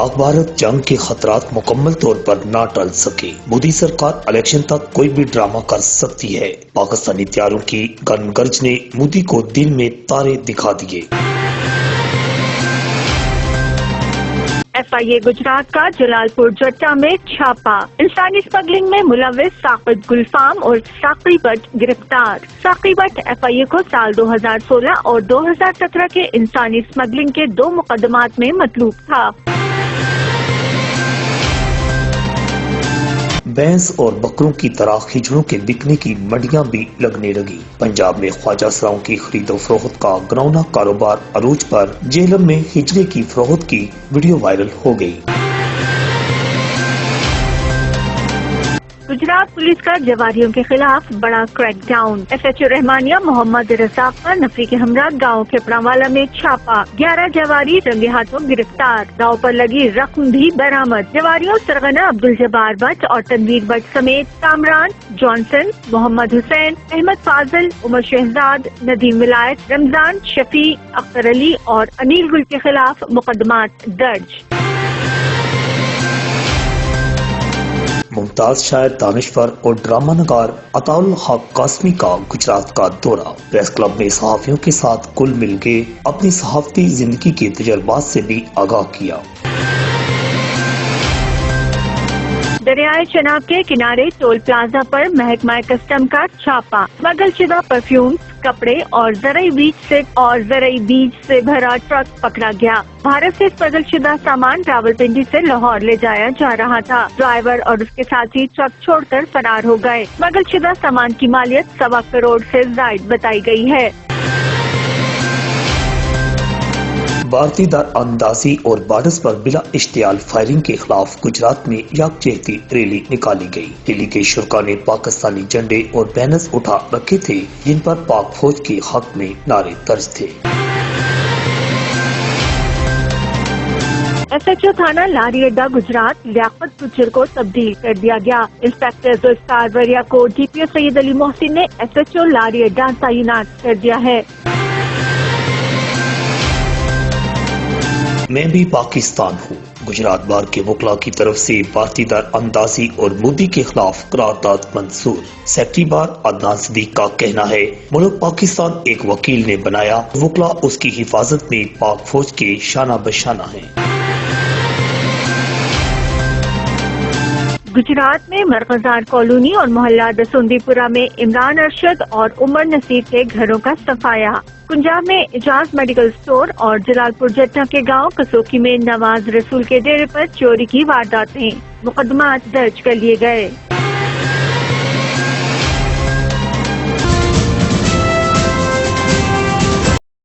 پاک بھارت جنگ کے خطرات مکمل طور پر نہ ٹل سکے۔ مودی سرکار الیکشن تک کوئی بھی ڈرامہ کر سکتی ہے۔ پاکستانی طیاروں کی گن گرج نے مودی کو دن میں تارے دکھا دیے۔ FIA گجرات کا جلال پور جٹا میں چھاپا، انسانی اسمگلنگ میں ملوث ساقب گلفام اور ساقی بٹ گرفتار۔ ساقی بٹ FIA کو سال 2016 اور 2017 کے انسانی اسمگلنگ کے 2 مقدمات میں مطلوب تھا۔ بھینس اور بکروں کی طرح ہجڑوں کے بکنے کی منڈیاں بھی لگنے لگی۔ پنجاب میں خواجہ سراؤں کی خرید و فروخت کا گرونہ کاروبار عروج پر، جہلم میں ہجڑے کی فروخت کی ویڈیو وائرل ہو گئی۔ گجرات پولیس کا جواریوں کے خلاف بڑا کریک ڈاؤن، SHO رحمانیہ محمد رزاق پر نفری کے ہمراہ گاؤں کھپراوالا میں چھاپا، 11 جواری رنگے ہاتھوں گرفتار، گاؤں پر لگی رقم بھی برآمد۔ جواریوں سرغنہ عبدالجبار بٹ اور تنویر بٹ سمیت کامران جانسن، محمد حسین، احمد فاضل، عمر شہزاد، ندیم ولایت، رمضان شفیع، اختر علی اور انیل گل کے خلاف مقدمات درج۔ ممتاز شاعر دانشور اور ڈرامہ نگار عطاء الحق قاسمی کا گجرات کا دورہ، پریس کلب میں صحافیوں کے ساتھ کل مل کے اپنی صحافتی زندگی کے تجربات سے بھی آگاہ کیا۔ دریائے چناب کے کنارے ٹول پلازا پر محکمہ کسٹم کا چھاپا، اسمگل شدہ پرفیوم، کپڑے اور زرعی بیج سے بھرا ٹرک پکڑا گیا۔ بھارت سے اسمگل شدہ سامان راولپنڈی سے لاہور لے جایا جا رہا تھا۔ ڈرائیور اور اس کے ساتھی ٹرک چھوڑ کر فرار ہو گئے۔ اسمگل شدہ سامان کی مالیت 1.25 کروڑ سے زائد بتائی گئی ہے۔ بھارتی در اندازی اور بارڈرز پر بلا اشتعال فائرنگ کے خلاف گجرات میں یکجہتی ریلی نکالی گئی۔ ریلی کے شرکاء نے پاکستانی جھنڈے اور بینرز اٹھا رکھے تھے جن پر پاک فوج کے حق میں نعرے درج تھے۔ SHO تھانہ لاری اڈا گجرات لیاقت گجر کو تبدیل کر دیا گیا۔ انسپکٹر ذوالفقار وریا کو DPO سید علی محسن نے SHO لاری اڈا تعینات کر دیا ہے۔ میں بھی پاکستان ہوں، گجرات بار کے وکلاء کی طرف سے بھارتی در اندازی اور مودی کے خلاف قرارداد منظور۔ سیکرٹری بار عدنان صدیق کا کہنا ہے، ملک پاکستان ایک وکیل نے بنایا، وکلاء اس کی حفاظت میں پاک فوج کے شانہ بشانہ ہیں۔ گجرات میں مرغزار کالونی اور محلہ دسوندی پورہ میں عمران ارشد اور عمر نصیر کے گھروں کا صفایا۔ پنجاب میں اعجاز میڈیکل سٹور اور جلال پور جٹا کے گاؤں کسوکی میں نواز رسول کے ڈیرے پر چوری کی وارداتیں، مقدمات درج کر لیے گئے۔